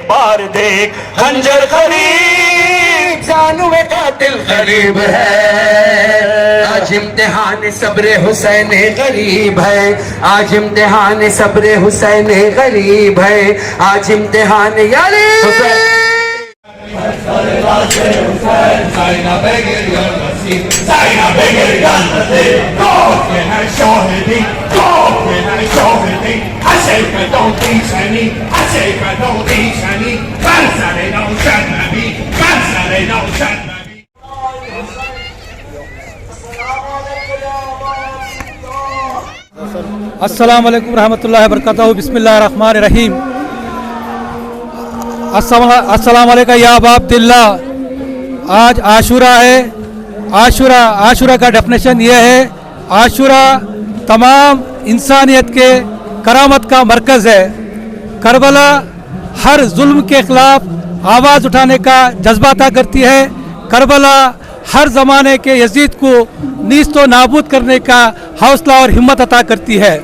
बार देख खंजर करीब जानवे कातिल करीब है आज इम्तिहान सब्र हुसैन गरीब है आज इम्तिहान सब्र हुसैन गरीब है आज इम्तिहान यारी अस्सलाम वालेकुम रहमतुल्लाहि व बरकातहू बिस्मिल्लाहिर रहमानिर रहीम। अस्सलाम वालेकुम या अब्दुल्ला। आज आशूरा है। आशूरा का डेफिनेशन ये है, आशूरा तमाम इंसानियत के करामत का मरकज़ है। करबला हर जुल्म के ख़िलाफ़ आवाज़ उठाने का जज्बा अता करती है। करबला हर ज़माने के यजीद को नीस्त व नाबूद करने का हौसला और हिम्मत अता करती है।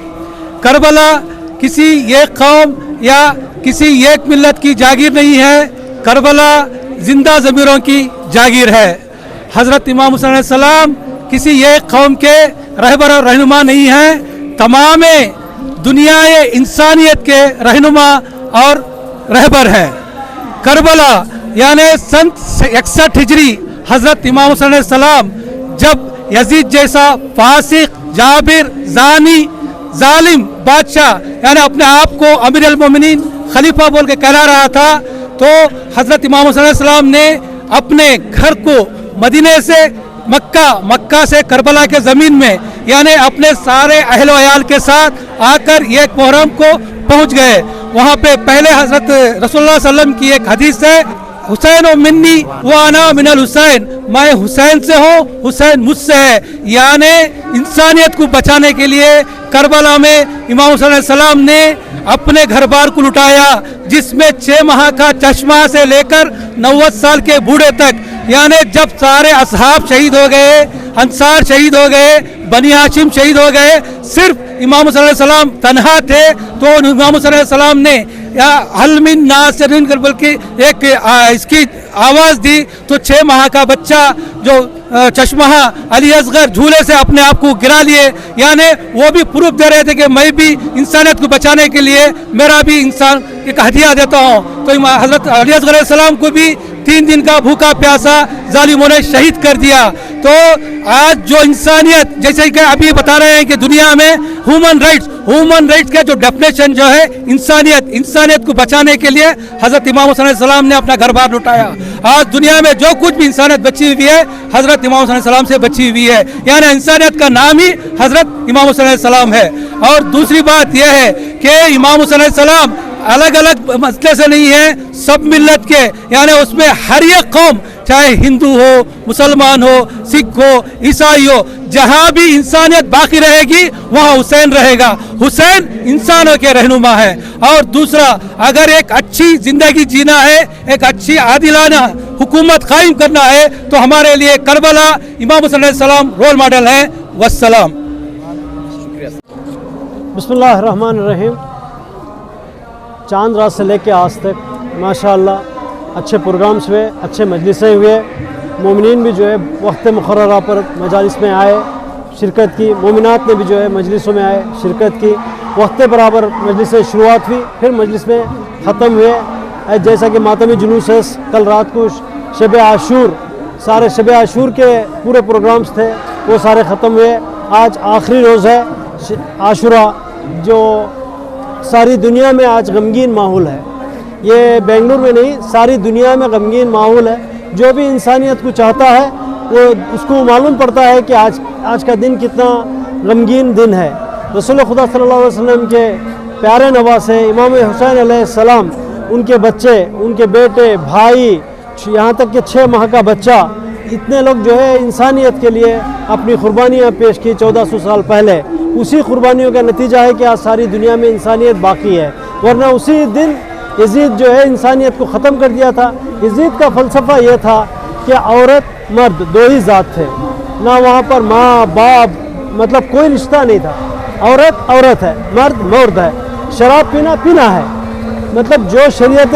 करबला किसी एक कौम या किसी एक मिल्लत की जागीर नहीं है, करबला जिंदा ज़मीरों की जागीर है। हज़रत इमाम हुसैन अलैहिस्सलाम किसी एक कौम के रहबर और रहनुमा नहीं हैं, तमाम दुनिया इंसानियत के रहनुमा और रहबर हैं। करबला यानी सन 61 हिजरी हज़रत इमाम हुसैन अलैहिस्सलाम जब यजीद जैसा फासिक, जाबिर, जानी, जालिम बादशाह यानी अपने आप को अमीर अल मोमिनीन खलीफा बोल के कहला रहा था, तो हज़रत इमाम हुसैन अलैहिस्सलाम ने अपने घर को मदीने से मक्का से करबला के ज़मीन में यानी अपने सारे अहल व अयाल के साथ आकर एक मुहर्रम को पहुंच गए। वहाँ पे पहले हज़रत रसूलुल्लाह सल्लल्लाहु अलैहि वसल्लम की एक हदीस है, हुसैन व मिन्नी व अना मिनल हुसैन, मैं हुसैन से हूँ, हुसैन मुझसे है। यानी इंसानियत को बचाने के लिए करबला में इमाम हुसैन अलैहिस्सलाम ने अपने घर बार को लुटाया, जिसमें 6 माह का चश्मा से लेकर 90 साल के बूढ़े तक, यानी जब सारे असहाब शहीद हो गए, अंसार शहीद हो गए, बनी हाशिम शहीद हो गए, सिर्फ इमाम हुसैन अलैहिस्सलाम तन्हा थे, तो इमाम हुसैन अलैहिस्सलाम ने या हलमिन नासिरीन बल्कि एक इसकी आवाज़ दी, तो 6 माह का बच्चा जो चश्मा अली असगर झूले से अपने आप को गिरा लिए, यानी वो भी प्रूफ दे रहे थे कि मैं भी इंसानियत को बचाने के लिए मेरा भी इंसान एक हदिया देता हूँ। तो हज़रत अली असगर अलैहिस्सलाम को भी 3 दिन का भूखा प्यासा जालिमों ने शहीद कर दिया। तो आज जो इंसानियत, जैसे कि अभी बता रहे हैं कि दुनिया में ह्यूमन राइट्स का जो डेफिनेशन जो है इंसानियत को बचाने के लिए हज़रत इमाम हुसैन अलैहिस्सलाम ने अपना घर बार लुटाया। आज दुनिया में जो कुछ भी इंसानियत बची हुई है हज़रत इमाम हुसैन अलैहिस्सलाम से बची हुई है, यानी इंसानियत का नाम ही हज़रत इमाम हुसैन अलैहिस्सलाम है। और दूसरी बात यह है कि इमाम हुसैन अलैहिस्सलाम अलग अलग मसले से नहीं है, सब मिल्लत के, यानी उसमें हर एक कौम, चाहे हिंदू हो, मुसलमान हो, सिख हो, ईसाई हो, जहाँ भी इंसानियत बाकी रहेगी वहाँ हुसैन रहेगा। हुसैन इंसानों के रहनुमा है। और दूसरा, अगर एक अच्छी ज़िंदगी जीना है, एक अच्छी आदिलाना हुकूमत कायम करना है, तो हमारे लिए करबला इमाम हुसैन अलैहिस्सलाम रोल मॉडल हैं। वस्सलाम। बिस्मिल्लाहिर्रहमानिर्रहीम। चांद रात से लेके आज तक माशाअल्लाह अच्छे प्रोग्राम्स हुए, अच्छे मजलिसें हुए। मोमिनीन भी जो है वक्त मुक़र्ररा पर मजालिस में आए, शिरकत की। मोमिनात ने भी जो है मजलिसों में आए, शिरकत की। वक्त बराबर मजलिस शुरुआत हुई, फिर मजलिस में ख़त्म हुए। जैसा कि मातमी जुलूस है, कल रात को शब आशूर, सारे शब आशूर के पूरे प्रोग्राम्स थे, वो सारे ख़त्म हुए। आज आखिरी रोज़ है आशूरा, जो सारी दुनिया में आज गमगीन माहौल है। ये बेंगलुरु में नहीं, सारी दुनिया में गमगीन माहौल है। जो भी इंसानियत को चाहता है वो उसको मालूम पड़ता है कि आज का दिन कितना गमगीन दिन है। रसूल खुदा सल्लल्लाहु अलैहि वसल्लम के प्यारे नवासे इमाम हुसैन अलैहिस्सलाम, उनके बच्चे, उनके बेटे, भाई, यहाँ तक कि 6 माह का बच्चा, इतने लोग जो है इंसानियत के लिए अपनी कुर्बानियाँ पेश की 1400 साल पहले। उसी कुर्बानियों का नतीजा है कि आज सारी दुनिया में इंसानियत बाकी है, वरना उसी दिन यजीद जो है इंसानियत को ख़त्म कर दिया था। यजीद का फ़लसफ़ा ये था कि औरत मर्द 2 ही ज़ात थे, ना वहाँ पर माँ बाप मतलब कोई रिश्ता नहीं था। औरत औरत है, मर्द मर्द है, शराब पीना पीना है, मतलब जो शरीयत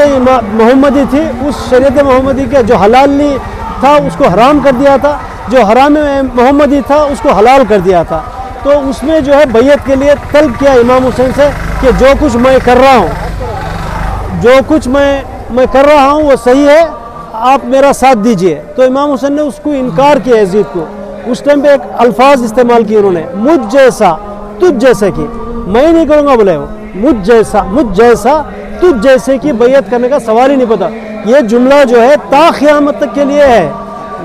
मोहम्मदी थी, उस शरीयत मोहम्मदी के जो हलाल नहीं था उसको हराम कर दिया था, जो हराम मोहम्मदी था उसको हलाल कर दिया था। तो उसमें जो है बैयत के लिए तलब किया इमाम हुसैन से कि जो कुछ मैं कर रहा हूँ, जो कुछ मैं कर रहा हूँ वो सही है, आप मेरा साथ दीजिए। तो इमाम हुसैन ने उसको इनकार किया यजीद को। उस टाइम पे एक अल्फाज इस्तेमाल किए उन्होंने, मुझ जैसा तुझ जैसे की, मैं नहीं करूँगा बोले वो, मुझ जैसा तुझ जैसे की बैयत करने का सवाल ही नहीं पता। ये जुमला जो है ता क़यामत तक के लिए है।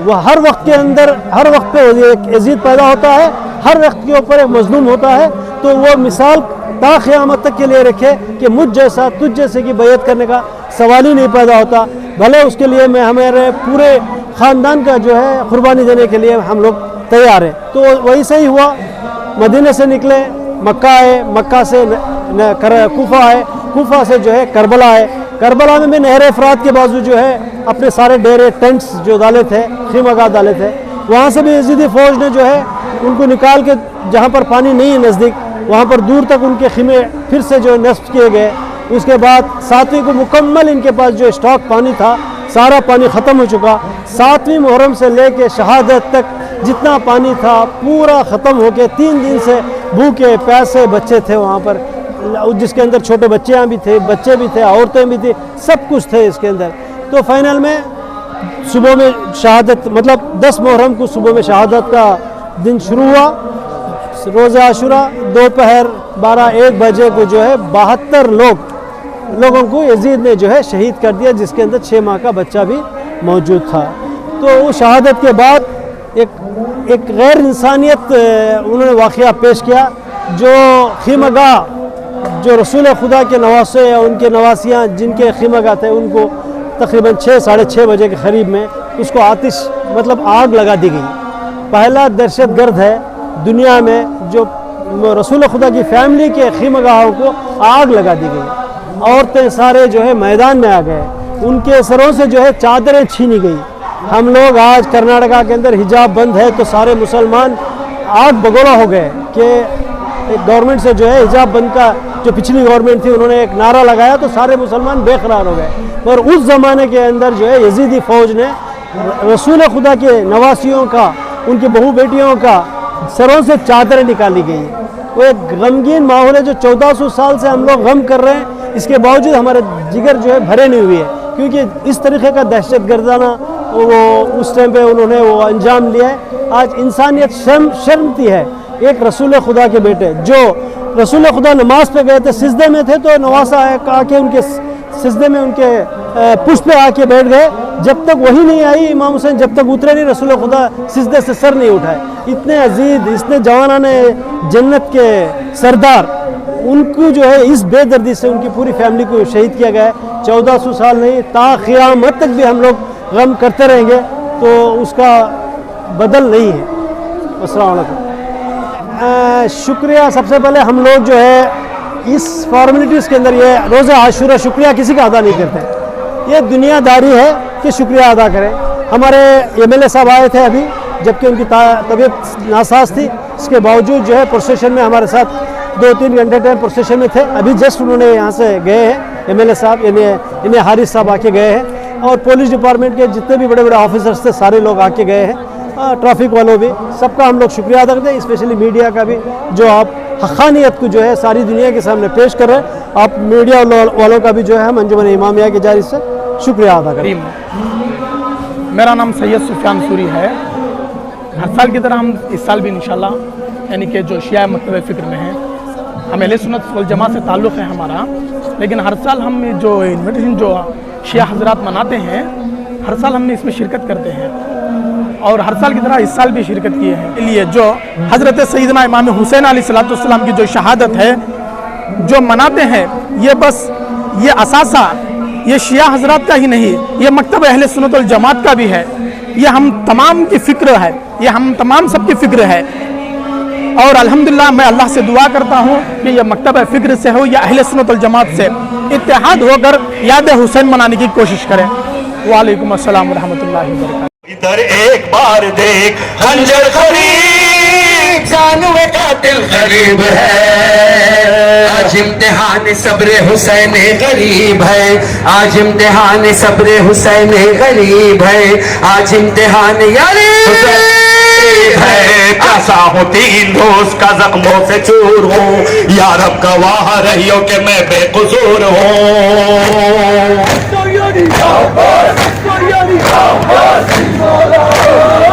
वह हर वक्त के अंदर, हर वक्त पे एक यजीद पैदा होता है, हर वक्त के ऊपर एक मजलूम होता है, तो वो मिसाल ता क़यामत तक के लिए रखे कि मुझ जैसा तुझ जैसे की बैयत करने का सवाल ही नहीं पैदा होता। भले उसके लिए मैं हमारे पूरे ख़ानदान का जो है कुर्बानी देने के लिए हम लोग तैयार हैं। तो वही सही हुआ, मदीने से निकले, मक्का आए, मक्का से कूफा आए, कूफा से जो है करबला आए। करबला में भी नहर अफरात के बाजू जो है अपने सारे डेरे टेंट्स जो डाले थे, खीमागाह डाले थे, वहाँ से भी यजीदी फ़ौज ने जो है उनको निकाल के जहाँ पर पानी नहीं है नज़दीक, वहाँ पर दूर तक उनके खीमे फिर से जो नस्ब किए गए। उसके बाद 7वीं को मुकम्मल इनके पास जो स्टॉक पानी था सारा पानी ख़त्म हो चुका। 7वीं मुहर्रम से लेके शहादत तक जितना पानी था पूरा ख़त्म हो के 3 दिन से भूखे प्यासे बच्चे थे वहाँ पर, जिसके अंदर छोटे बच्चे भी थे, औरतें भी थी, सब कुछ थे इसके अंदर। तो फाइनल में सुबह में शहादत, मतलब 10 मुहर्रम को सुबह में शहादत का दिन शुरू हुआ। रोज़ आशुरा दोपहर 12-1 बजे को जो है 72 लोगों को यजीद ने जो है शहीद कर दिया, जिसके अंदर 6 माह का बच्चा भी मौजूद था। तो वो शहादत के बाद एक गैर इंसानियत उन्होंने वाक़या पेश किया। जो खीमगाह, जो रसूल खुदा के नवासे या उनके नवासियाँ जिनके खीमगाह थे, उनको तकरीबन 6-6:30 बजे के करीब में उसको आतिश, मतलब आग लगा दी गई। पहला दहशतगर्द है दुनिया में जो रसूल खुदा की फैमिली के खीमगाहों को आग लगा दी गई। औरतें सारे जो है मैदान में आ गए, उनके सरों से जो है चादरें छीनी गई। हम लोग आज कर्नाटका के अंदर हिजाब बंद है तो सारे मुसलमान आग बगोला हो गए कि गवर्नमेंट से जो है हिजाब बंद का, जो पिछली गवर्नमेंट थी उन्होंने एक नारा लगाया तो सारे मुसलमान बेकरार हो गए। और उस ज़माने के अंदर जो है यजीदी फ़ौज ने रसूल खुदा के नवासियों का, उनकी बहू बेटियों का सरों से चादरें निकाली गई। वो एक गमगीन माहौल है जो 1400 साल से हम लोग गम कर रहे हैं, इसके बावजूद हमारे जिगर जो है भरे नहीं हुए, क्योंकि इस तरीके का दहशतगर्दाना वो उस टाइम पे उन्होंने वो अंजाम लिया है। आज इंसानियत शर्मती है। एक रसूल खुदा के बेटे, जो रसूल खुदा नमाज पे गए थे, सिजदे में थे, तो नवासा आके उनके सिजदे में उनके पुष्ट पे आके बैठ गए। जब तक वही नहीं आई इमाम हुसैन, जब तक उतरे नहीं रसूल खुदा, सिजदे से सर नहीं उठाए। इतने अजीज, इतने जवानाने जन्नत के सरदार, उनको जो है इस बेदर्दी से उनकी पूरी फैमिली को शहीद किया गया है। 1400 साल नहीं, ता क़यामत तक भी हम लोग गम करते रहेंगे, तो उसका बदल नहीं है। अस्सलाम वालेकुम। शुक्रिया। सबसे पहले हम लोग जो है इस फॉर्मेलिटीज़ के अंदर ये रोज़े आशूरा शुक्रिया किसी का अदा नहीं करते। ये दुनियादारी है कि शुक्रिया अदा करें। हमारे MLA साहब आए थे अभी, जबकि उनकी तबीयत नासाज थी, इसके बावजूद जो है प्रोसेशन में हमारे साथ 2-3 घंटे टाइम प्रोसेशन में थे। अभी जस्ट उन्होंने यहाँ से गए हैं, MLA साहब इन्हें हारिस साहब आके गए हैं, और पुलिस डिपार्टमेंट के जितने भी बड़े बड़े ऑफिसर्स थे सारे लोग आके गए हैं, ट्रैफिक वालों भी, सबका हम लोग शुक्रिया अदा करते हैं। स्पेशली मीडिया का भी, जो आप हक़ानियत को जो है सारी दुनिया के सामने पेश कर रहे हैं। आप मीडिया वालों का भी जो है हम अंजुमन इमामिया की जानिब से शुक्रिया अदा करें। मेरा नाम सैयद सुफियान सूरी है। हर साल की तरह हम इस साल भी इंशाल्लाह, यानी कि जो शिया मकतब फ़िक्र में हैं, हम अहले सुन्नत वल जमात से ताल्लुक़ है हमारा, लेकिन हर साल हम जो इन्विटेशन जो शिया हज़रात मनाते हैं, हर साल हम इसमें शिरकत करते हैं, और हर साल की तरह इस साल भी शिरकत किए हैं। इसलिए जो हज़रत सैयदना इमाम हुसैन अलैहिस्सलाम की जो शहादत है जो मनाते हैं, ये बस ये असासा ये शिया हज़रात का ही नहीं, ये मकतब अहले सुन्नत वल जमात का भी है। ये हम तमाम की फ़िक्र है, ये हम तमाम सब की फ़िक्र है। और अल्हम्दुलिल्लाह मैं अल्लाह से दुआ करता हूँ कि यह मकतब फ़िक्र से हो या अहले सुन्नत वल जमात से इत्तेहाद होकर याद हुसैन मनाने की कोशिश करें। वालेकुम अस्सलाम व रहमतुल्लाहि व बरकातहू। इधर एक बार देख खंजर खरीद जानवे कातिल गरीब है, आज इम्तिहान सब्र हुसैन गरीब है, आज इम्तिहान सब्र हुसैन गरीब है, आज इम्तिहान यारी है। कैसा हूँ तीन रोज का जख्मों से चूर हूँ, या रब गवाह रहियो कि मैं बेकसूर हूँ।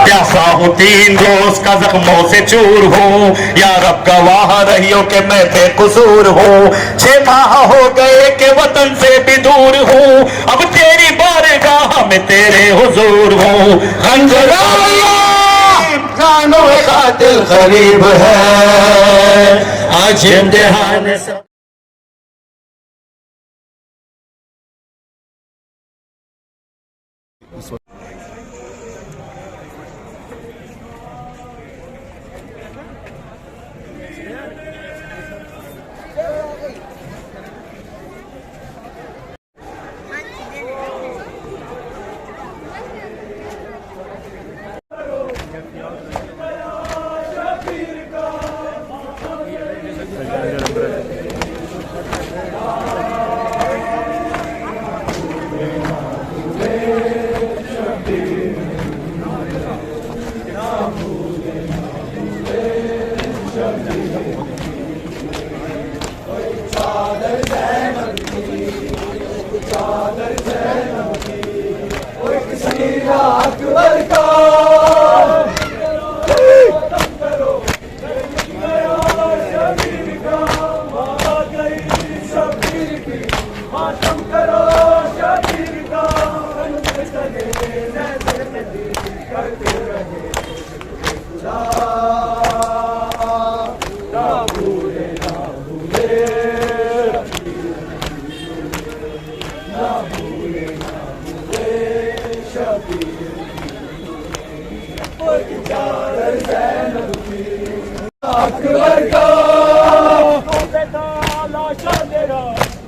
कैसा हूँ तीन रोज का जख्मों से चूर हूँ, या रब गवाह रहियो कि मैं बेकसूर हूँ। 6 माह हो गए कि वतन से भी दूर हूँ, अब तेरी बारगाह में तेरे हुजूर हूँ। जानवे कातिल गरीब है, आज इम्तिहान सब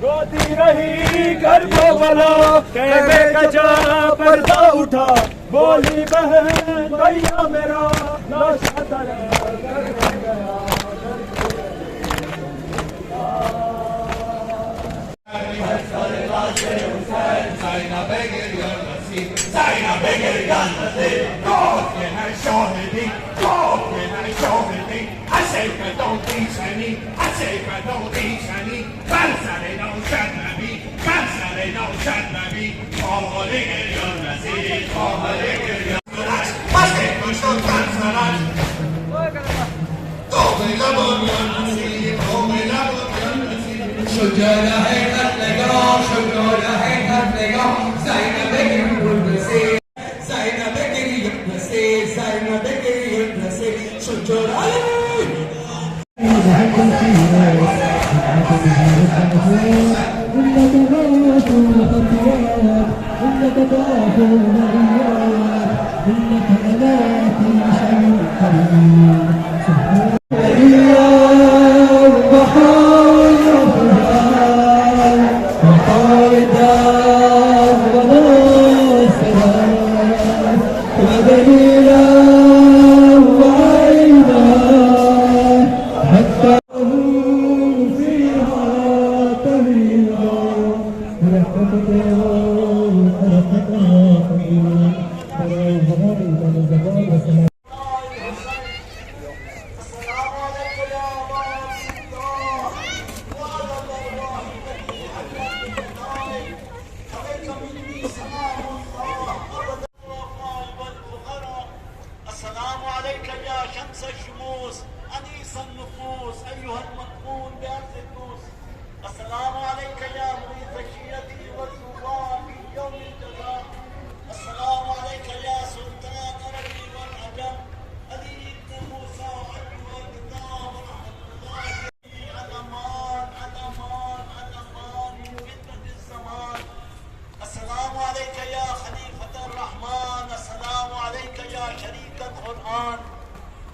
रोती रही घर को बला कहने का जा पर्दा उठा बोली बहन भैया मेरा लाशा तेरा घर में गया।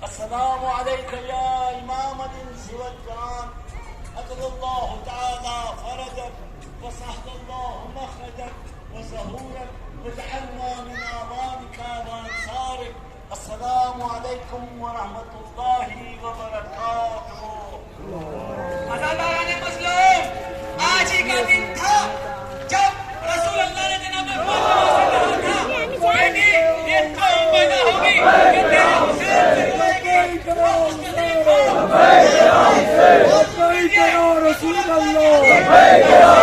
السلام عليك يا إمام الإنس والجان، أجل الله تعالى فرجك وسهل الله مخرجك وظهورك واجعلنا من أعوانك وأنصارك. السلام عليك علیکم ورحمۃ اللہ وبرکاتہ. عزاداران مظلوم، آج ہی کا دن تھا جب رسول اللہ نے جناب فاطمہ سے کہا تھا بیٹی یہ قوم پیدا ہوگی کہ تیرے حسین سے لڑے گی اور اس میں تیری قوم رسول اللہ